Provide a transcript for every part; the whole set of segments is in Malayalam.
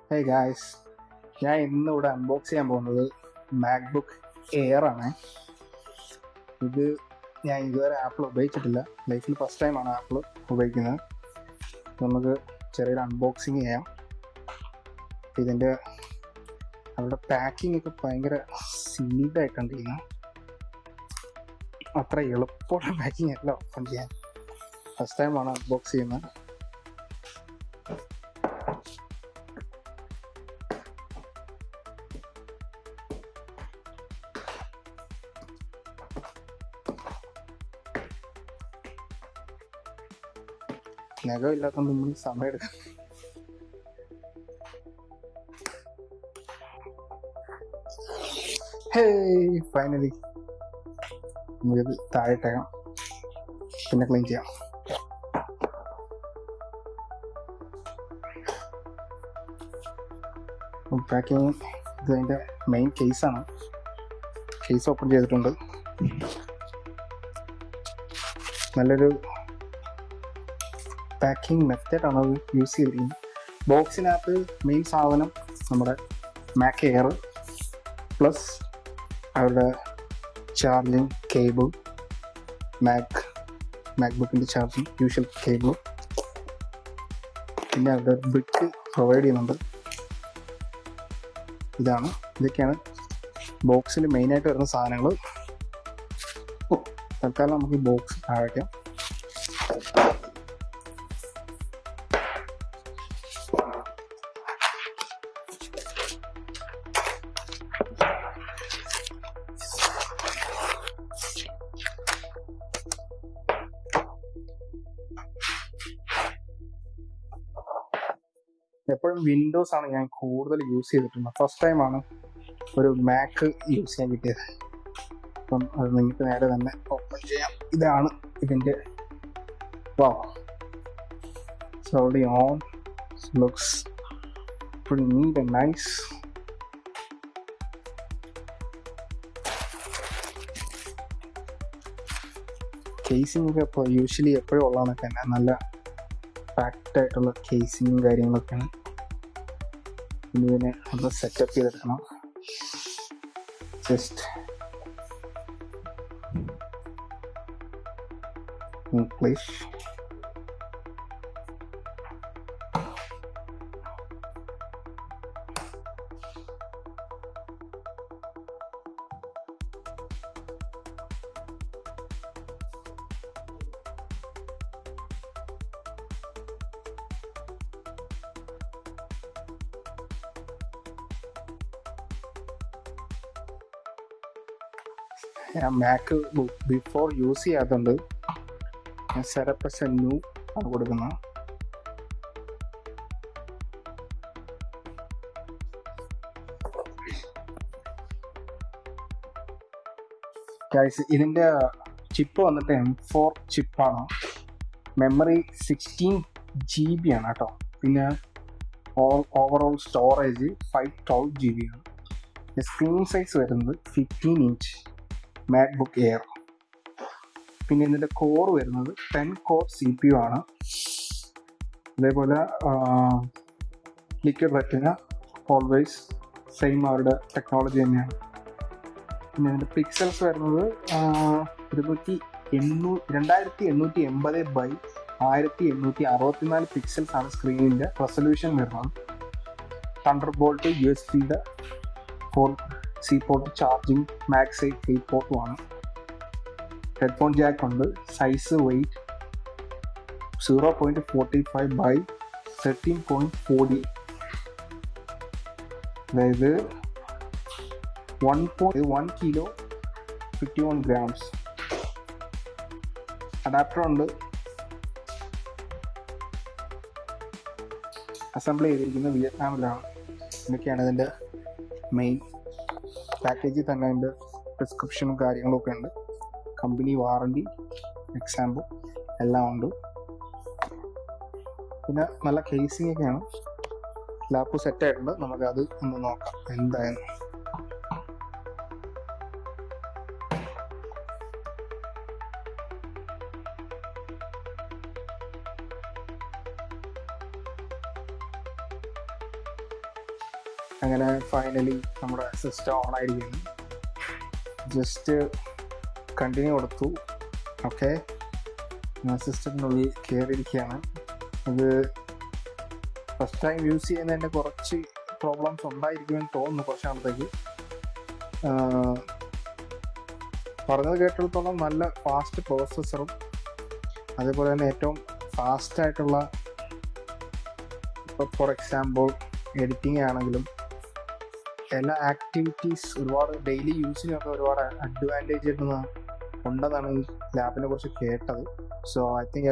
ഹേ ഗായ്സ്, ഞാൻ ഇന്നിവിടെ അൺബോക്സ് ചെയ്യാൻ പോകുന്നത് മാക്ബുക്ക് എയർ ആണ്. ഇത് ഞാൻ ഇതുവരെ ആപ്പിൾ ഉപയോഗിച്ചിട്ടില്ല. ലൈഫിൽ ഫസ്റ്റ് ടൈമാണ് ആപ്പിൾ ഉപയോഗിക്കുന്നത്. നമുക്ക് ചെറിയൊരു അൺബോക്സിങ് ചെയ്യാം. ഇതിൻ്റെ അവരുടെ പാക്കിംഗ് ഒക്കെ ഭയങ്കര സീഡായിട്ടുണ്ടിരിക്കുന്നു. അത്ര എളുപ്പമുള്ള പാക്കിംഗ് അല്ല ഓപ്പൺ ചെയ്യാൻ. ഫസ്റ്റ് ടൈമാണ് അൺബോക്സ് ചെയ്യുന്നത്. നഖമില്ലാത്തതുകൊണ്ട് നമ്മൾ സമയം എടുക്കാം. ഫൈനലി നമുക്കിത് താഴെട്ടേക്കാം, പിന്നെ ക്ലീൻ ചെയ്യാം. പാക്കിങ് ഇത് അതിൻ്റെ മെയിൻ കേസാണ്. കേസ് ഓപ്പൺ ചെയ്തിട്ടുണ്ട്. നല്ലൊരു പാക്കിംഗ് മെത്തേഡാണ് അത് യൂസ് ചെയ്തിരിക്കുന്നത്. ബോക്സിനകത്ത് മെയിൻ സാധനം നമ്മുടെ മാക് എയർ പ്ലസ് അവരുടെ ചാർജിങ് കേബിൾ, മാക്ബുക്കിൻ്റെ ചാർജിങ് യൂഷ്വൽ കേബിൾ, പിന്നെ അവരുടെ ബ്രിക്ക് പ്രൊവൈഡ് ചെയ്യുന്നുണ്ട്. ഇതൊക്കെയാണ് ബോക്സിൽ മെയിനായിട്ട് വരുന്ന സാധനങ്ങൾ. തൽക്കാലം നമുക്ക് ഈ ബോക്സ് താഴേക്കാം. എപ്പോഴും വിൻഡോസ് ആണ് ഞാൻ കൂടുതൽ യൂസ് ചെയ്തിട്ടുള്ളത്. ഫസ്റ്റ് ടൈമാണ് ഒരു മാക് യൂസ് ചെയ്യാൻ കിട്ടിയത്. അപ്പം അത് നിങ്ങൾക്ക് നേരെ തന്നെ ഓപ്പൺ ചെയ്യാം. ഇതാണ് ഇതിൻ്റെ already on. Looks pretty neat and nice. Casing ഒക്കെ ഇപ്പോൾ യൂഷ്വലി എപ്പോഴും ഉള്ളതെന്നൊക്കെ തന്നെ നല്ല പാക്ഡ് ആയിട്ടുള്ള കേസിങ്ങും കാര്യങ്ങളൊക്കെയാണ്. പിന്നെ ഇതിനെ ഒന്ന് സെറ്റപ്പ് ചെയ്തെടുക്കണം. ജസ്റ്റ് ഇംഗ്ലീഷ് ഞാൻ മാക് ബിഫോർ യൂസ് ചെയ്യാത്തതുകൊണ്ട് ഞാൻ സെറ്റപ്പ് ആസ് എ ന്യൂ ആണ് കൊടുക്കുന്നത്. ഇതിൻ്റെ ചിപ്പ് വന്നിട്ട് M4 ചിപ്പാണ്. മെമ്മറി 16 GB ആണ് കേട്ടോ. പിന്നെ ഓവറോൾ സ്റ്റോറേജ് 512 GB ആണ്. സ്ക്രീൻ സൈസ് വരുന്നത് 15 ഇഞ്ച് മാക്ബുക്ക് എയർ. പിന്നെ ഇതിൻ്റെ കോർ വരുന്നത് 10 കോർ CPU ആണ്. അതേപോലെ ലിക്വിഡ് റെറ്റിന ഓൾവേസ് സെയിം അവരുടെ ടെക്നോളജി തന്നെയാണ്. പിന്നെ ഇതിൻ്റെ പിക്സൽസ് വരുന്നത് 2880x1864 പിക്സൽസ് ആണ് സ്ക്രീനിൻ്റെ റെസൊല്യൂഷൻ വരുന്നത്. തണ്ടർബോൾട്ട് USB-യുടെ C പോർട്ട്, ചാർജിങ് മാക്സൈറ്റ് 3 പോർട്ടും ആണ്. ഹെഡ്ഫോൺ ജാക്ക് ഉണ്ട്. സൈസ് വെയിറ്റ് 0.45x13.40, അതായത് 1 kilo 51 grams. അഡാപ്റ്റർ ഉണ്ട്. അസംബിൾ ചെയ്തിരിക്കുന്നത് വിയറ്റ്നാമിലാണ്. ഇതൊക്കെയാണ് ഇതിൻ്റെ മെയിൻ. പാക്കേജിൽ തന്നെ അതിൻ്റെ പ്രിസ്ക്രിപ്ഷനും കാര്യങ്ങളൊക്കെ ഉണ്ട്. കമ്പനി വാറണ്ടി, എക്സാമ്പിൾ എല്ലാം ഉണ്ട്. പിന്നെ നല്ല കേസിംഗ് ഒക്കെയാണ്. ലാപ്പ് സെറ്റായിട്ടുണ്ട്. നമുക്കത് ഒന്ന് നോക്കാം എന്തായാലും. അങ്ങനെ ഫൈനലി നമ്മുടെ സിസ്റ്റം ഓൺ ആയിരിക്കുകയാണ്. ജസ്റ്റ് കണ്ടിന്യൂ കൊടുത്തു. ഓക്കെ, ഞാൻ സിസ്റ്റത്തിനുള്ളിൽ കയറിയിരിക്കുകയാണ്. ഇത് ഫസ്റ്റ് ടൈം യൂസ് ചെയ്യുന്നതിൻ്റെ കുറച്ച് പ്രോബ്ലംസ് ഉണ്ടായിരിക്കുമെന്ന് തോന്നുന്നു കുറച്ച് നാളത്തേക്ക്. പറഞ്ഞത് കേട്ടിടത്തോളം നല്ല ഫാസ്റ്റ് പ്രോസസ്സറും അതേപോലെ തന്നെ ഏറ്റവും ഫാസ്റ്റായിട്ടുള്ള, ഇപ്പോൾ ഫോർ എക്സാമ്പിൾ എഡിറ്റിംഗ് ആണെങ്കിലും എല്ലാ ആക്ടിവിറ്റീസ് ഒരുപാട് ഡെയിലി യൂസിനൊക്കെ ഒരുപാട് അഡ്വാൻറ്റേജ് ഉണ്ടെന്നാണ് ഈ ലാപ്പിനെ കുറിച്ച് കേട്ടത്. So I think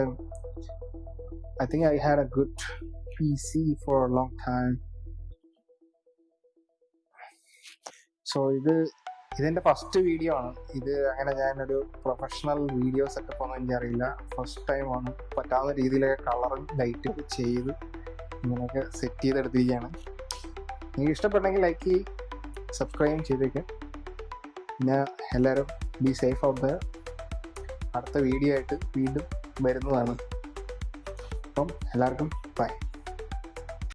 I had A good PC for a long time. So ഇതെൻ്റെ ഫസ്റ്റ് വീഡിയോ ആണ്. ഇത് അങ്ങനെ ഞാനൊരു പ്രൊഫഷണൽ വീഡിയോ സെറ്റപ്പ് ഒന്നും എനിക്കറിയില്ല. ഫസ്റ്റ് ടൈമാണ്. പറ്റാവുന്ന രീതിയിലൊക്കെ കളറും ലൈറ്റൊക്കെ ചെയ്ത് ഇങ്ങനെയൊക്കെ സെറ്റ് ചെയ്തെടുത്തിരിക്കുകയാണ്. നിങ്ങൾക്ക് ഇഷ്ടപ്പെട്ടെങ്കിൽ ലൈക്ക് ചെയ്യും, സബ്സ്ക്രൈബ് ചെയ്തേക്കും. പിന്നെ എല്ലാവരും ബി സേഫ് ഔട്ട് ദെയർ. അടുത്ത വീഡിയോ ആയിട്ട് വീണ്ടും വരുന്നതാണ്. അപ്പം എല്ലാവർക്കും ബൈ.